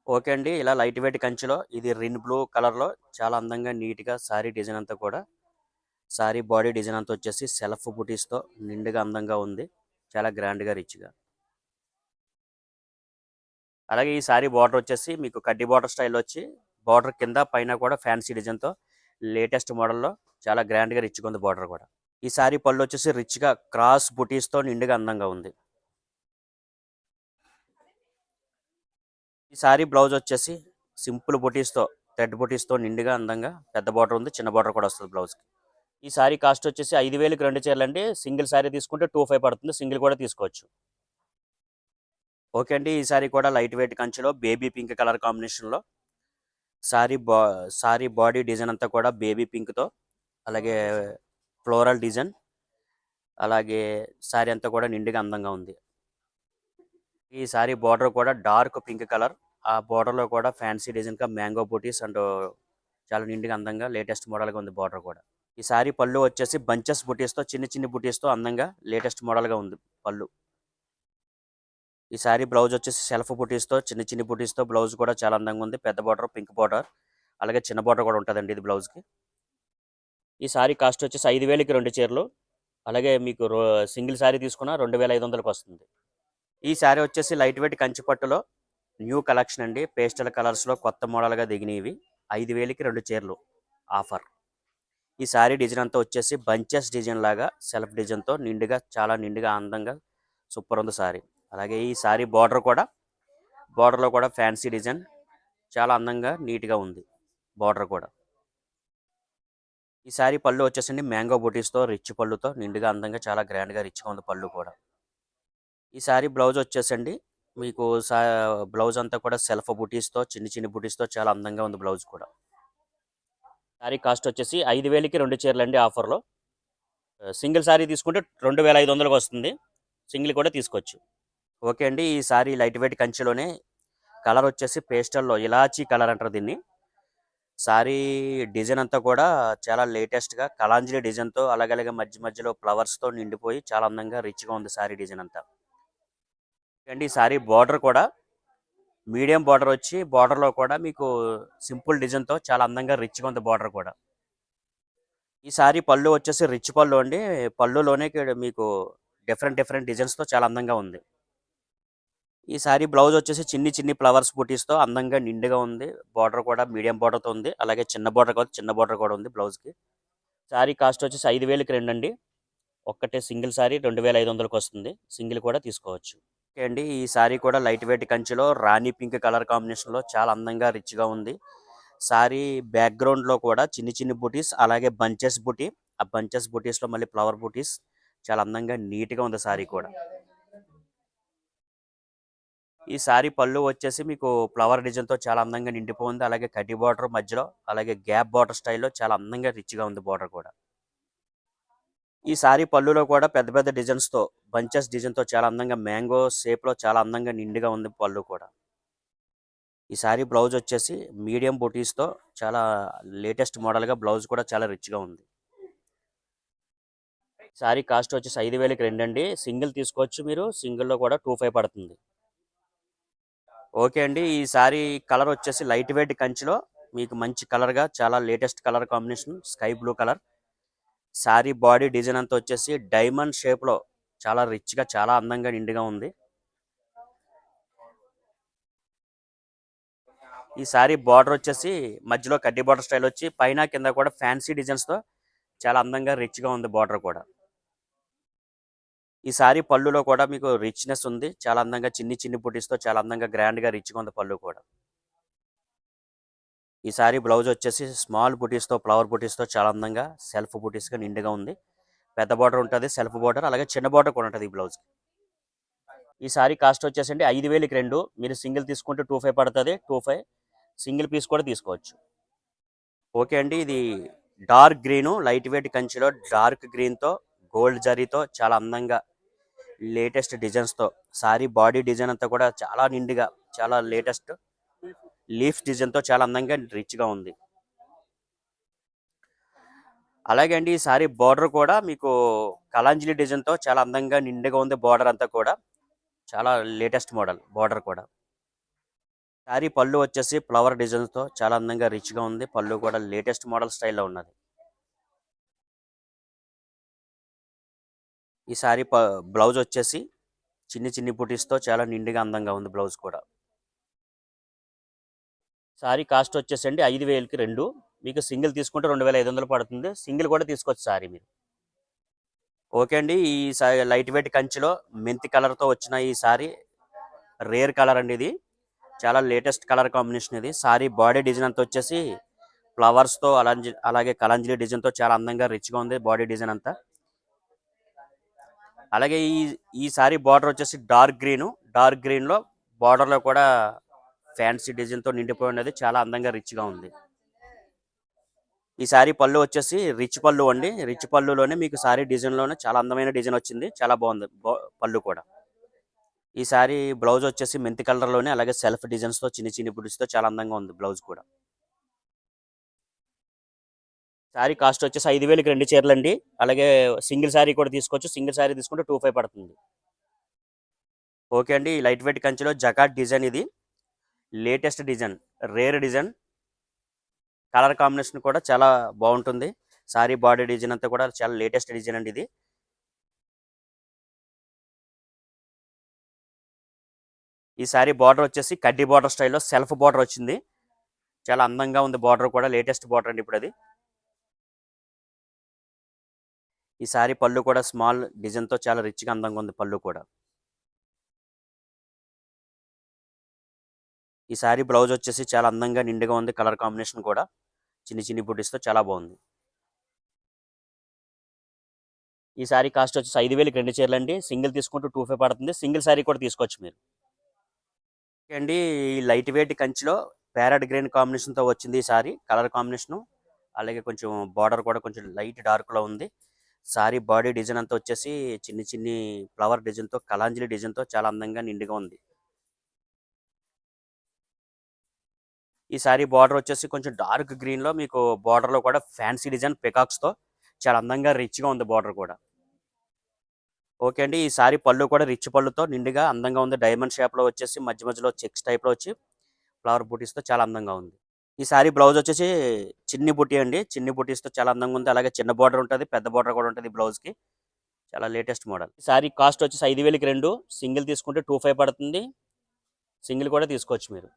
Okay అండి. ఇలా light weight కంచిలో ఇది రిన్ బ్లూ కలర్‌లో చాలా అందంగా నీట్‌గా సారీ డిజైన్ అంతా కూడా సారీ బాడీ డిజైన్ అంతా వచ్చేసి సెల్ఫ్ బుటీస్‌తో నిండుగా అందంగా ఉంది. చాలా గ్రాండ్‌గా రిచ్‌గా. అలాగే ఈ సారీ బార్డర్ వచ్చేసి మీకు కడ్డీ బార్డర్ స్టైల్ వచ్చి బార్డర్ కింద పైన కూడా ఫ్యాన్సీ డిజైన్‌తో లేటెస్ట్ మోడల్‌లో చాలా గ్రాండ్‌గా రిచ్‌గా ఉంది బార్డర్ కూడా. ఈ సారీ పళ్ళు వచ్చేసి రిచ్‌గా క్రాస్ బుటీస్‌తో నిండుగా అందంగా ఉంది. ఈ సారీ బ్లౌజ్ వచ్చేసి సింపుల్ బుటీస్‌తో థ్రెడ్ బుటీస్‌తో నిండుగా అందంగా పెద్ద బార్డర్ ఉంది. చిన్న బార్డర్ కూడా వస్తుంది బ్లౌజ్‌కి. ఈ సారీ కాస్ట్ వచ్చేసి 5,000కి 2 చీరలండి. సింగిల్ సారీ తీసుకుంటే 25 పడుతుంది. సింగిల్ కూడా తీసుకోవచ్చు. ఓకే అండి. ఈ సారీ కూడా లైట్ వెయిట్ కంచిలో బేబీ పింక్ కలర్ కాంబినేషన్‌లో సారీ బా సారీ బాడీ డిజైన్ అంతా కూడా బేబీ పింక్‌తో అలాగే ఫ్లోరల్ డిజైన్ అలాగే సారీ అంతా కూడా నిండుగా అందంగా ఉంది. ఈ సారీ బార్డర్ కూడా డార్క్ పింక్ కలర్. ఆ బార్డర్‌లో కూడా ఫ్యాన్సీ డిజైన్‌గా మ్యాంగో బూటీస్ అండ్ చాలా నిండుగా అందంగా లేటెస్ట్ మోడల్‌గా ఉంది బార్డర్ కూడా. ఈ సారీ పళ్ళు వచ్చేసి బంచెస్ బుటీస్‌తో చిన్ని చిన్ని బుటీస్‌తో అందంగా లేటెస్ట్ మోడల్‌గా ఉంది పళ్ళు. ఈ సారీ బ్లౌజ్ వచ్చేసి సెల్ఫ్ బుటీస్‌తో చిన్ని చిన్ని బుటీస్‌తో బ్లౌజ్ కూడా చాలా అందంగా ఉంది. పెద్ద బార్డర్, పింక్ బార్డర్ అలాగే చిన్న బార్డర్ కూడా ఉంటదండి ఇది బ్లౌజ్‌కి. ఈ సారీ కాస్ట్ వచ్చేసి 5,000కి 2 చీరలు. అలాగే మీకు సింగిల్ సారీ తీసుకున్న 2,500కి వస్తుంది. ఈ సారీ వచ్చేసి లైట్ వెయిట్ కంచి పట్టులో న్యూ కలెక్షన్ అండి. పేస్టల్ కలర్స్‌లో కొత్త మోడల్‌గా దిగినవి. 5,000కి 2 చీరలు ఆఫర్. ఈ సారీ డిజైన్ అంతా వచ్చేసి బంచెస్ డిజైన్ లాగా సెల్ఫ్ డిజైన్‌తో నిండుగా చాలా నిండుగా అందంగా సూపర్ ఉంది సారీ. అలాగే ఈ సారీ బార్డర్ కూడా బార్డర్‌లో కూడా ఫ్యాన్సీ డిజైన్ చాలా అందంగా నీట్‌గా ఉంది బార్డర్ కూడా. ఈ సారీ పళ్ళు వచ్చేసండి మ్యాంగో బూటీస్‌తో రిచ్ పళ్ళుతో నిండుగా అందంగా చాలా గ్రాండ్‌గా రిచ్‌గా ఉంది పళ్ళు కూడా. ఈ సారీ బ్లౌజ్ వచ్చేసండి మీకు బ్లౌజ్ అంతా కూడా సెల్ఫ్ బూటీస్‌తో చిన్ని చిన్ని బూటీస్‌తో చాలా అందంగా ఉంది బ్లౌజ్ కూడా. సారీ కాస్ట్ వచ్చేసి 5,000కి 2 చీరలండి ఆఫర్‌లో. సింగిల్ సారీ తీసుకుంటే 2,500కి వస్తుంది. సింగిల్ కూడా తీసుకోవచ్చు. ఓకే అండి. ఈ సారీ లైట్ వెయిట్ కంచిలోనే కలర్ వచ్చేసి పేస్టల్‌లో ఇలాచీ కలర్ అంటారు దీన్ని. సారీ డిజైన్ అంతా కూడా చాలా లేటెస్ట్‌గా కలాంజలి డిజైన్‌తో అలాగలాగే మధ్య మధ్యలో ఫ్లవర్స్‌తో నిండిపోయి చాలా అందంగా రిచ్‌గా ఉంది సారీ డిజైన్ అంతా. అండి ఈ సారీ బార్డర్ కూడా మీడియం బార్డర్ వచ్చి బార్డర్‌లో కూడా మీకు సింపుల్ డిజైన్‌తో చాలా అందంగా రిచ్‌గా ఉంది బార్డర్ కూడా. ఈ సారీ పళ్ళు వచ్చేసి రిచ్ పళ్ళు అండి. పళ్ళులోనే మీకు డిఫరెంట్ డిఫరెంట్ డిజైన్స్‌తో చాలా అందంగా ఉంది. ఈ సారీ బ్లౌజ్ వచ్చేసి చిన్ని చిన్ని ఫ్లవర్స్ బూటీస్‌తో అందంగా నిండుగా ఉంది. బార్డర్ కూడా మీడియం బార్డర్‌తో ఉంది. అలాగే చిన్న బార్డర్ కాదు చిన్న బార్డర్ కూడా ఉంది బ్లౌజ్‌కి. సారీ కాస్ట్ వచ్చేసి 5,000కి రెండండి. ఒక్కటే సింగిల్ సారీ 2,500కి వస్తుంది. సింగిల్ కూడా తీసుకోవచ్చు. ఓకే అండి. ఈ సారీ కూడా లైట్ వెయిట్ కంచిలో రాణి పింక్ కలర్ కాంబినేషన్‌లో చాలా అందంగా రిచ్‌గా ఉంది. సారీ బ్యాక్‌గ్రౌండ్‌లో కూడా చిన్ని చిన్ని బూటీస్ అలాగే బంచెస్ బూటీ. ఆ బంచెస్ బూటీస్‌లో మళ్ళీ ఫ్లవర్ బూటీస్ చాలా అందంగా నీట్‌గా ఉంది సారీ కూడా. ఈ సారీ పళ్ళు వచ్చేసి మీకు ఫ్లవర్ డిజైన్‌తో చాలా అందంగా నిండిపోయింది. అలాగే కడ్డీ బార్డర్ మధ్యలో అలాగే గ్యాప్ బార్డర్ స్టైల్‌లో చాలా అందంగా రిచ్‌గా ఉంది బార్డర్ కూడా. ఈ సారీ పళ్ళులో కూడా పెద్ద పెద్ద డిజైన్స్‌తో బంచెస్ డిజైన్‌తో చాలా అందంగా మ్యాంగో షేప్‌లో చాలా అందంగా నిండుగా ఉంది పళ్ళు కూడా. ఈ సారీ బ్లౌజ్ వచ్చేసి మీడియం బూటీస్‌తో చాలా లేటెస్ట్ మోడల్‌గా బ్లౌజ్ కూడా చాలా రిచ్‌గా ఉంది. సారీ కాస్ట్ వచ్చేసి 5,000కి రెండండి. సింగిల్ తీసుకోవచ్చు మీరు. సింగిల్‌లో కూడా 25 పడుతుంది. ఓకే అండి. ఈ సారీ కలర్ వచ్చేసి లైట్ వెయిట్ కంచిలో మీకు మంచి కలర్‌గా చాలా latest colour combination sky blue colour. Sorry body design అంతా వచ్చేసి డైమండ్ షేప్‌లో చాలా రిచ్‌గా చాలా అందంగా నిండుగా ఉంది. ఈ సారీ బార్డర్ వచ్చేసి మధ్యలో కడ్డీ బార్డర్ స్టైల్ వచ్చి పైన కింద కూడా ఫ్యాన్సీ డిజైన్స్‌తో చాలా అందంగా రిచ్‌గా ఉంది బార్డర్ కూడా. ఈ సారీ పళ్ళులో కూడా మీకు రిచ్‌నెస్ ఉంది. చాలా అందంగా చిన్ని చిన్ని బుటీస్‌తో చాలా అందంగా గ్రాండ్‌గా రిచ్‌గా ఉంది పళ్ళు కూడా. ఈ సారీ బ్లౌజ్ వచ్చేసి స్మాల్ బుటీస్‌తో ఫ్లవర్ బుటీస్‌తో చాలా అందంగా సెల్ఫ్ బుటీస్‌గా నిండుగా ఉంది. పెద్ద బార్డర్ ఉంటది. సెల్ఫ్ బార్డర్ అలాగే చిన్న బార్డర్ కూడా ఉంటది ఈ బ్లౌజ్‌కి. ఈ సారీ కాస్ట్ వచ్చేసండి 5,000కి 2. మీరు సింగిల్ తీసుకుంటే 25 పడతది. 25 సింగిల్ పీస్ కూడా తీసుకోవచ్చు. ఓకే అండి. ఇది డార్క్ గ్రీను లైట్ వెయిట్ కంచిలో డార్క్ గ్రీన్‌తో గోల్డ్ జరీతో చాలా అందంగా లేటెస్ట్ డిజైన్స్‌తో సారీ బాడీ డిజైన్ అంతా కూడా చాలా నిండుగా చాలా లేటెస్ట్ లీఫ్ డిజైన్‌తో చాలా అందంగా రిచ్‌గా ఉంది. అలాగే అండి ఈ సారీ బార్డర్ కూడా మీకు కలాంజలి డిజైన్‌తో చాలా అందంగా నిండుగా ఉంది బార్డర్ అంతా కూడా. చాలా లేటెస్ట్ మోడల్ బార్డర్ కూడా. శారీ పళ్ళు వచ్చేసి ఫ్లవర్ డిజైన్స్తో చాలా అందంగా రిచ్గా ఉంది. పళ్ళు కూడా లేటెస్ట్ మోడల్ స్టైల్లో ఉన్నది. ఈ శారీ బ్లౌజ్ వచ్చేసి చిన్ని చిన్ని బుటీస్తో చాలా నిండుగా అందంగా ఉంది బ్లౌజ్ కూడా. శారీ కాస్ట్ వచ్చేసండి 5,000కి 2. మీకు సింగిల్ తీసుకుంటే 2,500 పడుతుంది. సింగిల్ కూడా తీసుకోవచ్చు శారీ మీరు. ఓకే అండి. ఈ లైట్ వెయిట్ కంచిలో మెంతి కలర్తో వచ్చిన ఈ శారీ రేర్ కలర్ అండి. ఇది చాలా లేటెస్ట్ కలర్ కాంబినేషన్. ఇది శారీ బాడీ డిజైన్ అంతా వచ్చేసి ఫ్లవర్స్తో అలాగే కలంజలి డిజైన్తో చాలా అందంగా రిచ్గా ఉంది బాడీ డిజైన్ అంతా. అలాగే ఈ శారీ బార్డర్ వచ్చేసి డార్క్ గ్రీన్లో బార్డర్లో కూడా ఫ్యాన్సీ డిజైన్తో నిండిపోయి ఉన్నది. చాలా అందంగా రిచ్గా ఉంది. ఈ శారీ పళ్ళు వచ్చేసి రిచ్ పళ్ళు అండి. రిచ్ పళ్ళులోనే మీకు శారీ డిజైన్లోనే చాలా అందమైన డిజైన్ వచ్చింది. చాలా బాగుంది పళ్ళు కూడా. ఈ శారీ బ్లౌజ్ వచ్చేసి మెంతి కలర్లోనే అలాగే సెల్ఫ్ డిజైన్స్తో చిన్ని చిన్ని బుడిస్తో చాలా అందంగా ఉంది బ్లౌజ్ కూడా. శారీ కాస్ట్ వచ్చేసి 5,000కి 2 చీరలండి. అలాగే సింగిల్ శారీ కూడా తీసుకోవచ్చు. సింగిల్ శారీ తీసుకుంటే 2500 పడుతుంది. ఓకే అండి. లైట్ వెయిట్ కంచిలో జకాట్ డిజైన్. ఇది latest design, rare design. Colour combination కూడా చాలా బాగుంటుంది. శారీ బాడీ డిజైన్ అంతా కూడా చాలా లేటెస్ట్ డిజైన్ అండి. ఇది ఈ శారీ బార్డర్ వచ్చేసి కడ్డీ బార్డర్ స్టైల్లో సెల్ఫ్ బార్డర్ వచ్చింది. చాలా అందంగా ఉంది బార్డర్ కూడా. లేటెస్ట్ బార్డర్ అండి ఇప్పుడు అది. ఈ శారీ పళ్ళు కూడా స్మాల్ డిజైన్తో చాలా రిచ్గా అందంగా ఉంది పళ్ళు కూడా. ఈ శారీ బ్లౌజ్ వచ్చేసి చాలా అందంగా నిండుగా ఉంది. కలర్ కాంబినేషన్ కూడా చిన్ని చిన్ని బుడ్డిస్తో చాలా బాగుంది. ఈ శారీ కాస్ట్ వచ్చేసి 5,000కి 2 చీరలండి. సింగిల్ తీసుకుంటూ 2500 పడుతుంది. సింగిల్ శారీ కూడా తీసుకోవచ్చు మీరు. ఓకే అండి. ఈ లైట్ వెయిట్ కంచిలో ప్యారెట్ గ్రీన్ కాంబినేషన్తో వచ్చింది ఈ శారీ. కలర్ కాంబినేషను అలాగే కొంచెం బార్డర్ కూడా కొంచెం లైట్ డార్క్లో ఉంది. శారీ బాడీ డిజైన్ అంతా వచ్చేసి చిన్ని చిన్ని ఫ్లవర్ డిజైన్తో కలాంజలి డిజైన్తో చాలా అందంగా నిండుగా ఉంది. ఈ శారీ బార్డర్ వచ్చేసి కొంచెం డార్క్ గ్రీన్లో మీకు బార్డర్లో కూడా ఫ్యాన్సీ డిజైన్ పికాక్స్తో చాలా అందంగా రిచ్గా ఉంది బార్డర్ కూడా. ఓకే అండి. ఈ శారీ పళ్ళు కూడా రిచ్ పళ్ళుతో నిండుగా అందంగా ఉంది. డైమండ్ షేప్లో వచ్చేసి మధ్య మధ్యలో చెక్స్ టైప్లో వచ్చి ఫ్లవర్ బూటీస్తో చాలా అందంగా ఉంది. ఈ శారీ బ్లౌజ్ వచ్చేసి చిన్ని బుట్టి అండి. చిన్ని బుటీస్తో చాలా అందంగా ఉంది. అలాగే చిన్న బార్డర్ ఉంటుంది, పెద్ద బార్డర్ కూడా ఉంటుంది బ్లౌజ్కి. చాలా లేటెస్ట్ మోడల్. ఈ శారీ కాస్ట్ వచ్చేసి 5,000కి 2. సింగిల్ తీసుకుంటే 2500 పడుతుంది. సింగిల్ కూడా తీసుకోవచ్చు మీరు.